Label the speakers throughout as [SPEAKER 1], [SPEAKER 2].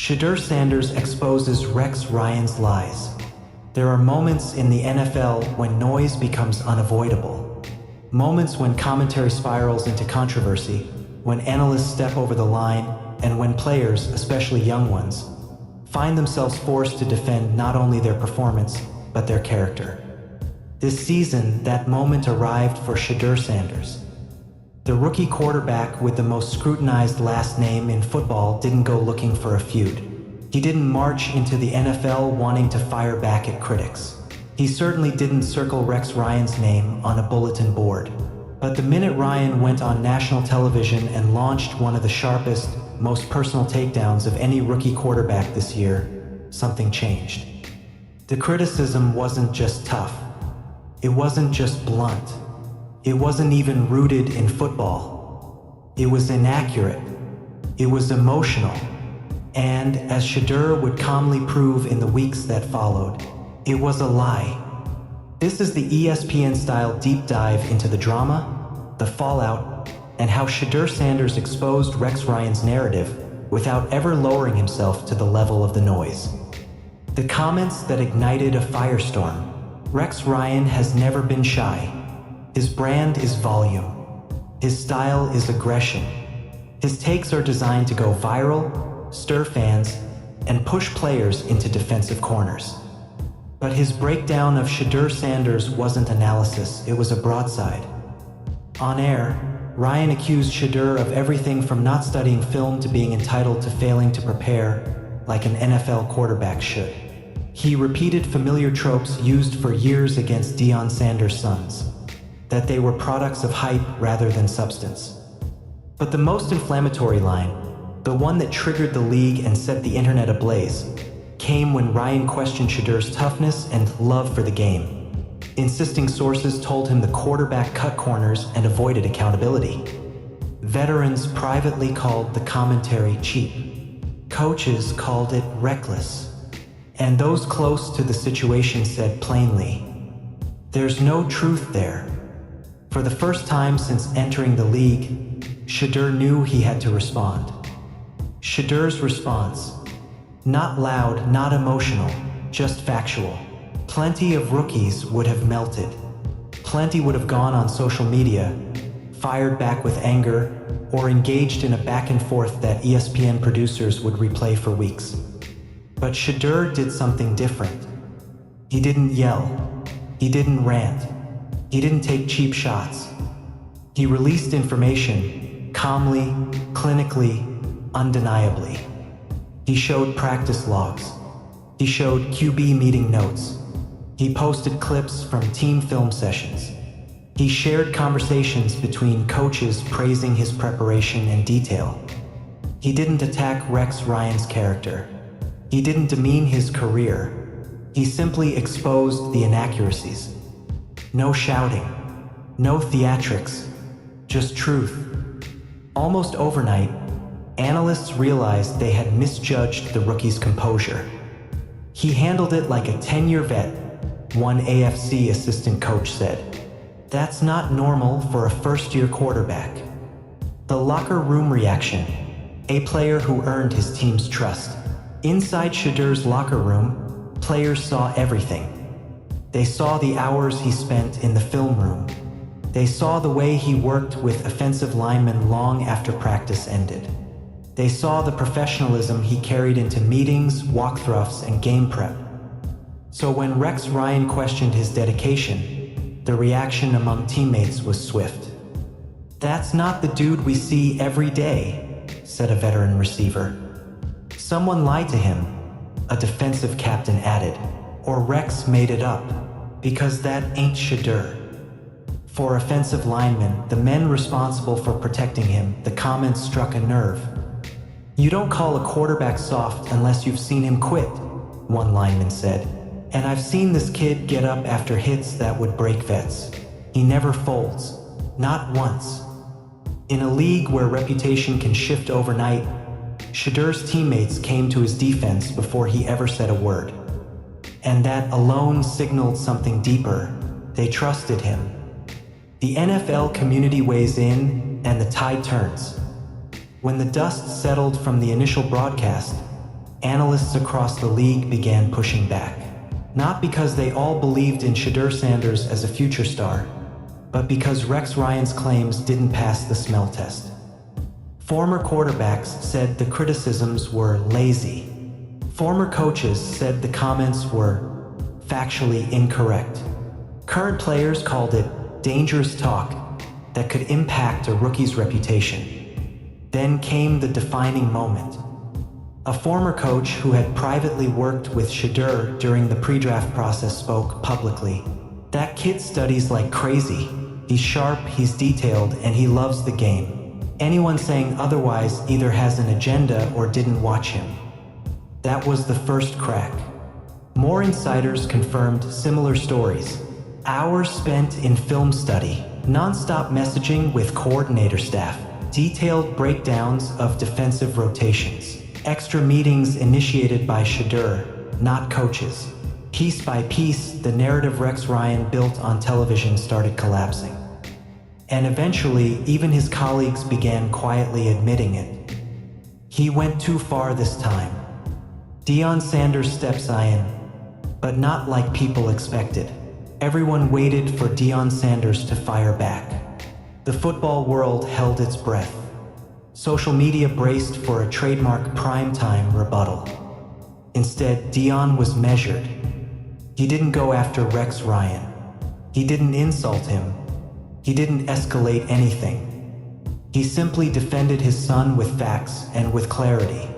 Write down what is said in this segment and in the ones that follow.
[SPEAKER 1] SHEDEUR Sanders exposes Rex Ryan's lies. There are moments in the NFL when noise becomes unavoidable. Moments when commentary spirals into controversy, when analysts step over the line, and when players, especially young ones, find themselves forced to defend not only their performance, but their character. This season, that moment arrived for SHEDEUR Sanders. The rookie quarterback with the most scrutinized last name in football didn't go looking for a feud. He didn't march into the NFL wanting to fire back at critics. He certainly didn't circle Rex Ryan's name on a bulletin board. But the minute Ryan went on national television and launched one of the sharpest, most personal takedowns of any rookie quarterback this year, something changed. The criticism wasn't just tough. It wasn't just blunt. It wasn't even rooted in football. It was inaccurate. It was emotional. And, as SHEDEUR would calmly prove in the weeks that followed, it was a lie. This is the ESPN-style deep dive into the drama, the fallout, and how SHEDEUR Sanders exposed Rex Ryan's narrative without ever lowering himself to the level of the noise. The comments that ignited a firestorm. Rex Ryan has never been shy. His brand is volume. His style is aggression. His takes are designed to go viral, stir fans, and push players into defensive corners. But his breakdown of SHEDEUR Sanders wasn't analysis, it was a broadside. On air, Ryan accused SHEDEUR of everything from not studying film to being entitled to failing to prepare, like an NFL quarterback should. He repeated familiar tropes used for years against Deion Sanders' sons, that they were products of hype rather than substance. But the most inflammatory line, the one that triggered the league and set the internet ablaze, came when Ryan questioned SHEDEUR's toughness and love for the game, insisting sources told him the quarterback cut corners and avoided accountability. Veterans privately called the commentary cheap. Coaches called it reckless. And those close to the situation said plainly, "There's no truth there." For the first time since entering the league, SHEDEUR knew he had to respond. SHEDEUR's response: not loud, not emotional, just factual. Plenty of rookies would have melted. Plenty would have gone on social media, fired back with anger, or engaged in a back and forth that ESPN producers would replay for weeks. But SHEDEUR did something different. He didn't yell. He didn't rant. He didn't take cheap shots. He released information, calmly, clinically, undeniably. He showed practice logs. He showed QB meeting notes. He posted clips from team film sessions. He shared conversations between coaches praising his preparation and detail. He didn't attack Rex Ryan's character. He didn't demean his career. He simply exposed the inaccuracies. No shouting, no theatrics, just truth. Almost overnight, analysts realized they had misjudged the rookie's composure. He handled it like a 10-year vet, one AFC assistant coach said. That's not normal for a first-year quarterback. The locker room reaction, a player who earned his team's trust. Inside SHEDEUR's locker room, players saw everything. They saw the hours he spent in the film room. They saw the way he worked with offensive linemen long after practice ended. They saw the professionalism he carried into meetings, walkthroughs, and game prep. So when Rex Ryan questioned his dedication, the reaction among teammates was swift. "That's not the dude we see every day," said a veteran receiver. "Someone lied to him," a defensive captain added. Or Rex made it up, because that ain't SHEDEUR. For offensive linemen, the men responsible for protecting him, the comments struck a nerve. "You don't call a quarterback soft unless you've seen him quit," one lineman said. "And I've seen this kid get up after hits that would break vets. He never folds, not once." In a league where reputation can shift overnight, SHEDEUR's teammates came to his defense before he ever said a word. And that alone signaled something deeper. They trusted him. The NFL community weighs in, and the tide turns. When the dust settled from the initial broadcast, analysts across the league began pushing back. Not because they all believed in SHEDEUR Sanders as a future star, but because Rex Ryan's claims didn't pass the smell test. Former quarterbacks said the criticisms were lazy. Former coaches said the comments were factually incorrect. Current players called it dangerous talk that could impact a rookie's reputation. Then came the defining moment. A former coach who had privately worked with SHEDEUR during the pre-draft process spoke publicly. "That kid studies like crazy. He's sharp, he's detailed, and he loves the game. Anyone saying otherwise either has an agenda or didn't watch him." That was the first crack. More insiders confirmed similar stories. Hours spent in film study, non-stop messaging with coordinator staff, detailed breakdowns of defensive rotations, extra meetings initiated by SHEDEUR, not coaches. Piece by piece, the narrative Rex Ryan built on television started collapsing. And eventually, even his colleagues began quietly admitting it. He went too far this time. Deion Sanders steps in, but not like people expected. Everyone waited for Deion Sanders to fire back. The football world held its breath. Social media braced for a trademark primetime rebuttal. Instead, Deion was measured. He didn't go after Rex Ryan. He didn't insult him. He didn't escalate anything. He simply defended his son with facts and with clarity.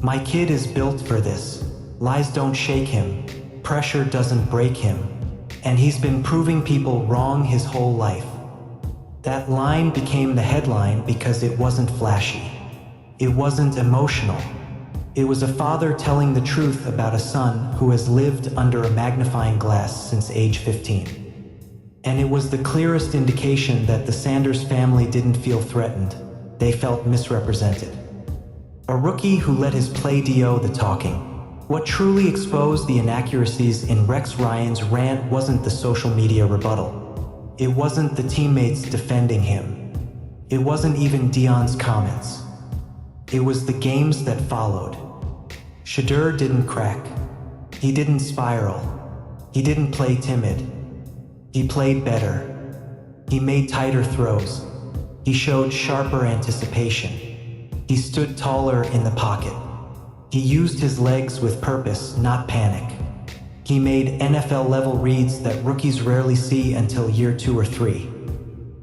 [SPEAKER 1] "My kid is built for this. Lies don't shake him. Pressure doesn't break him. And he's been proving people wrong his whole life." That line became the headline because it wasn't flashy. It wasn't emotional. It was a father telling the truth about a son who has lived under a magnifying glass since age 15. And it was the clearest indication that the Sanders family didn't feel threatened. They felt misrepresented. A rookie who let his play do the talking. What truly exposed the inaccuracies in Rex Ryan's rant wasn't the social media rebuttal. It wasn't the teammates defending him. It wasn't even Deion's comments. It was the games that followed. SHEDEUR didn't crack. He didn't spiral. He didn't play timid. He played better. He made tighter throws. He showed sharper anticipation. He stood taller in the pocket. He used his legs with purpose, not panic. He made NFL-level reads that rookies rarely see until year 2 or 3.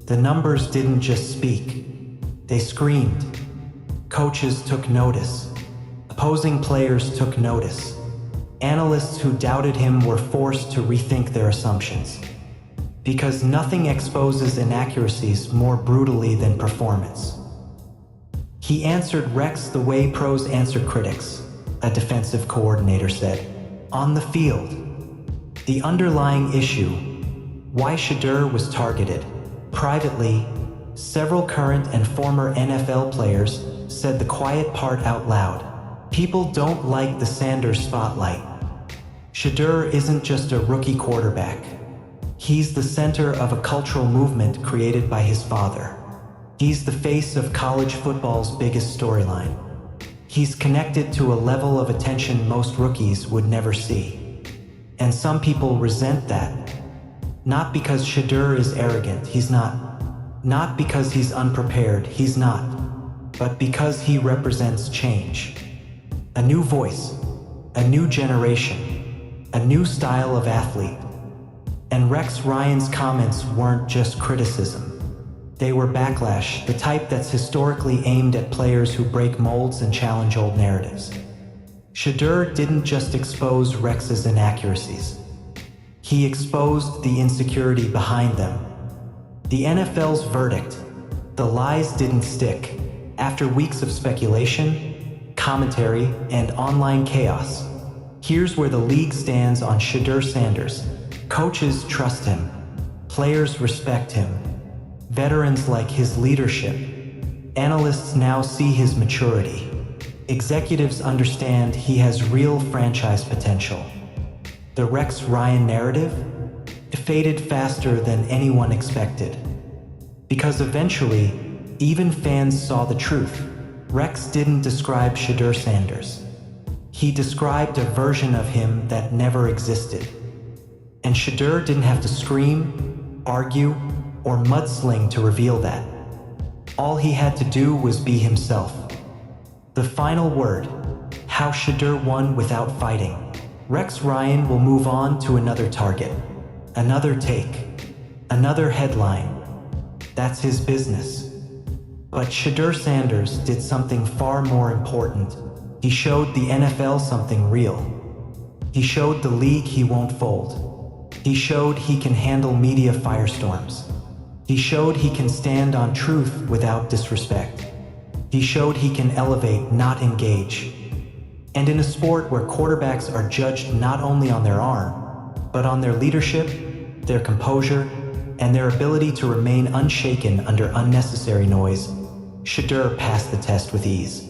[SPEAKER 1] The numbers didn't just speak. They screamed. Coaches took notice. Opposing players took notice. Analysts who doubted him were forced to rethink their assumptions. Because nothing exposes inaccuracies more brutally than performance. He answered Rex the way pros answer critics, a defensive coordinator said. On the field. The underlying issue, why SHEDEUR was targeted. Privately, several current and former NFL players said the quiet part out loud. People don't like the Sanders spotlight. SHEDEUR isn't just a rookie quarterback. He's the center of a cultural movement created by his father. He's the face of college football's biggest storyline. He's connected to a level of attention most rookies would never see. And some people resent that. Not because SHEDEUR is arrogant, he's not. Not because he's unprepared, he's not. But because he represents change. A new voice, a new generation, a new style of athlete. And Rex Ryan's comments weren't just criticism. They were backlash, the type that's historically aimed at players who break molds and challenge old narratives. SHEDEUR didn't just expose Rex's inaccuracies. He exposed the insecurity behind them. The NFL's verdict, the lies didn't stick. After weeks of speculation, commentary, and online chaos, here's where the league stands on SHEDEUR Sanders. Coaches trust him. Players respect him. Veterans like his leadership. Analysts now see his maturity. Executives understand he has real franchise potential. The Rex Ryan narrative faded faster than anyone expected. Because eventually, even fans saw the truth. Rex didn't describe SHEDEUR Sanders. He described a version of him that never existed. And SHEDEUR didn't have to scream, argue, or mudsling to reveal that. All he had to do was be himself. The final word, how SHEDEUR won without fighting. Rex Ryan will move on to another target, another take, another headline. That's his business. But SHEDEUR Sanders did something far more important. He showed the NFL something real. He showed the league he won't fold. He showed he can handle media firestorms. He showed he can stand on truth without disrespect. He showed he can elevate, not engage. And in a sport where quarterbacks are judged not only on their arm, but on their leadership, their composure, and their ability to remain unshaken under unnecessary noise, SHEDEUR passed the test with ease.